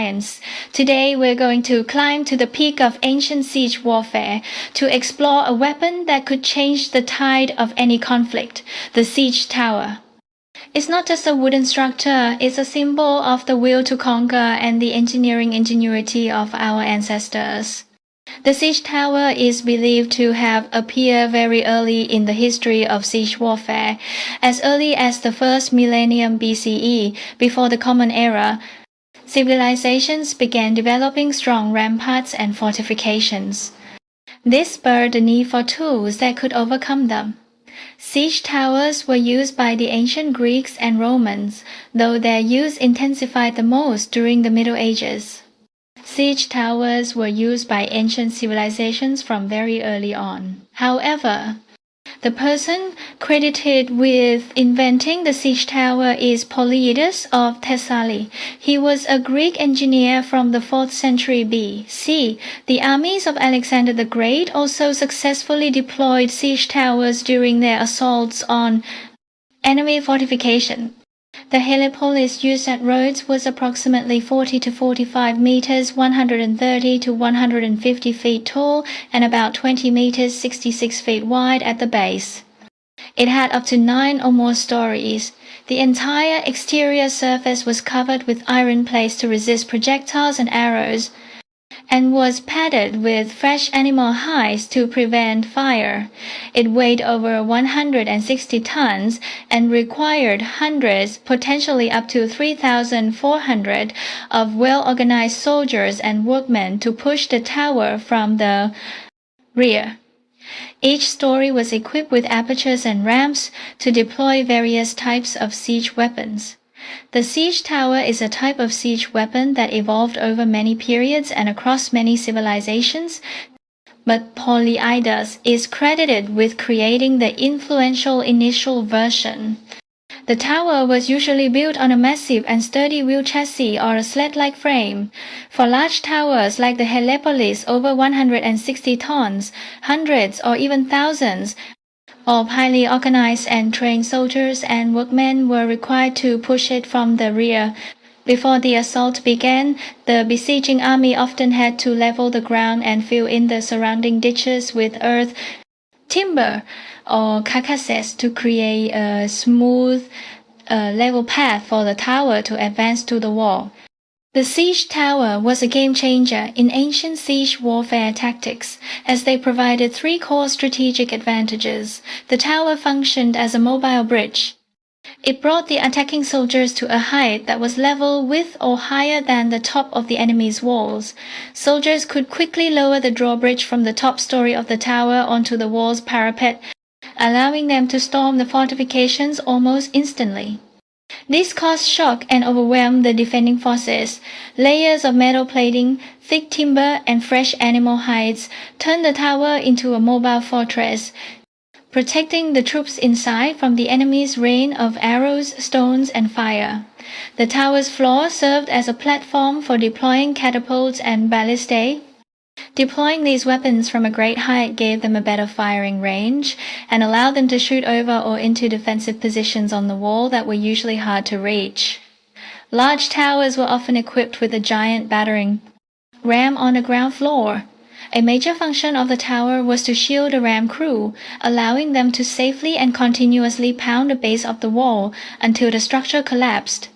defiance. Today we're going to climb to the peak of ancient siege warfare to explore a weapon that could change the tide of any conflict, the siege tower. It's not just a wooden structure, it's a symbol of the will to conquer and the engineering ingenuity of our ancestors. The siege tower is believed to have appeared very early in the history of siege warfare, as early as the first millennium BCE, before the Common Era. Civilizations began developing strong ramparts and fortifications. This spurred the need for tools that could overcome them. Siege towers were used by the ancient Greeks and Romans, though their use intensified the most during the Middle Ages. Siege towers were used by ancient civilizations from very early on. However, the person credited with inventing the siege tower is Polyidus of Thessaly. He was a Greek engineer from the 4th century BC. The armies of Alexander the Great also successfully deployed siege towers during their assaults on enemy fortification. The helepolis used at Rhodes was approximately 40 to 45 meters, 130 to 150 feet tall, and about 20 meters, 66 feet wide at the base. It had up to 9 or more stories. The entire exterior surface was covered with iron plates to resist projectiles and arrows, and was padded with fresh animal hides to prevent fire. It weighed over 160 tons and required hundreds, potentially up to 3,400, of well-organized soldiers and workmen to push the tower from the rear. Each story was equipped with apertures and ramps to deploy various types of siege weapons. The siege tower is a type of siege weapon that evolved over many periods and across many civilizations, but Polyidus is credited with creating the influential initial version. The tower was usually built on a massive and sturdy wheel chassis or a sled-like frame. For large towers like the helepolis over 160 tons, hundreds or even thousands of highly organized and trained soldiers and workmen were required to push it from the rear. Before the assault began, the besieging army often had to level the ground and fill in the surrounding ditches with earth, timber, or carcasses to create a smooth, level path for the tower to advance to the wall. The siege tower was a game-changer in ancient siege warfare tactics, as they provided 3 core strategic advantages. The tower functioned as a mobile bridge. It brought the attacking soldiers to a height that was level with or higher than the top of the enemy's walls. Soldiers could quickly lower the drawbridge from the top story of the tower onto the wall's parapet, allowing them to storm the fortifications almost instantly. This caused shock and overwhelmed the defending forces. Layers of metal plating, thick timber, and fresh animal hides turned the tower into a mobile fortress, protecting the troops inside from the enemy's rain of arrows, stones, and fire. The tower's floor served as a platform for deploying catapults and ballistae. Deploying these weapons from a great height gave them a better firing range and allowed them to shoot over or into defensive positions on the wall that were usually hard to reach. Large towers were often equipped with a giant battering ram on the ground floor. A major function of the tower was to shield the ram crew, allowing them to safely and continuously pound the base of the wall until the structure collapsed.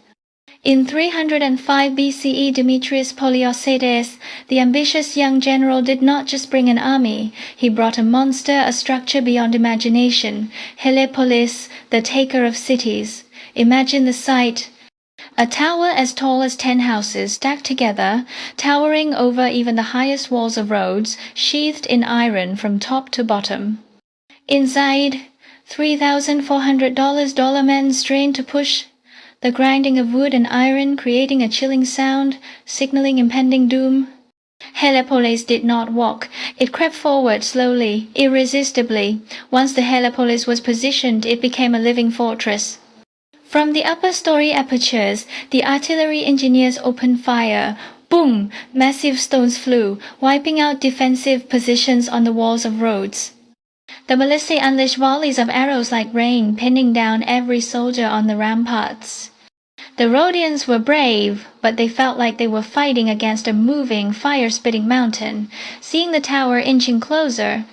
In 305 BCE, Demetrius Poliorcetes, the ambitious young general, did not just bring an army. He brought a monster, a structure beyond imagination, Helepolis, the taker of cities. Imagine the sight. A tower as tall as 10 houses stacked together, towering over even the highest walls of Rhodes, sheathed in iron from top to bottom. Inside, $3,400 dollar men strained to push the grinding of wood and iron, creating a chilling sound, signaling impending doom. Helepolis did not walk. It crept forward slowly, irresistibly. Once the helepolis was positioned, it became a living fortress. From the upper story apertures, the artillery engineers opened fire. Boom! Massive stones flew, wiping out defensive positions on the walls of Rhodes. The ballistae unleashed volleys of arrows like rain, pinning down every soldier on the ramparts. The Rhodians were brave, but they felt like they were fighting against a moving, fire-spitting mountain. Seeing the tower inching closer,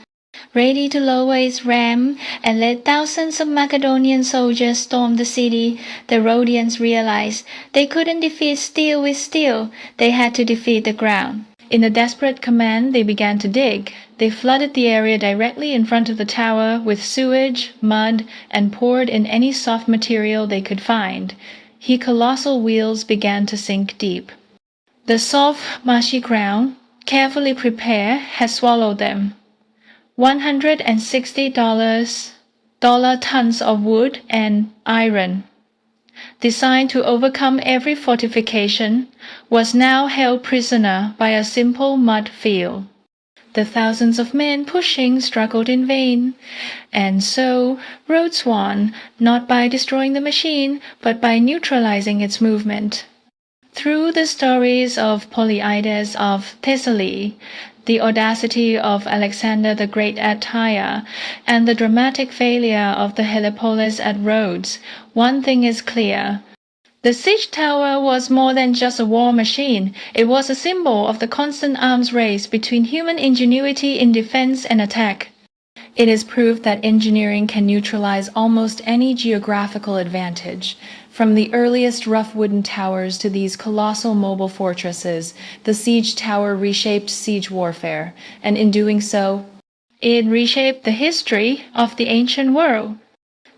ready to lower its ram and let thousands of Macedonian soldiers storm the city, the Rhodians realized they couldn't defeat steel with steel, they had to defeat the ground. In a desperate command, they began to dig. They flooded the area directly in front of the tower with sewage, mud, and poured in any soft material they could find. The colossal wheels began to sink deep. The soft, marshy ground, carefully prepared, had swallowed them. $160 tons of wood and iron, designed to overcome every fortification, was now held prisoner by a simple mud field. The thousands of men pushing struggled in vain, and so Rhodes won, not by destroying the machine, but by neutralizing its movement. Through the stories of Polyidus of Thessaly, the audacity of Alexander the Great at Tyre, and the dramatic failure of the Helepolis at Rhodes, one thing is clear. The siege tower was more than just a war machine. It was a symbol of the constant arms race between human ingenuity in defense and attack. It is proof that engineering can neutralize almost any geographical advantage. From the earliest rough wooden towers to these colossal mobile fortresses, the siege tower reshaped siege warfare, and in doing so, it reshaped the history of the ancient world.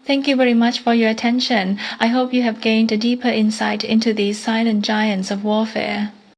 Thank you very much for your attention. I hope you have gained a deeper insight into these silent giants of warfare.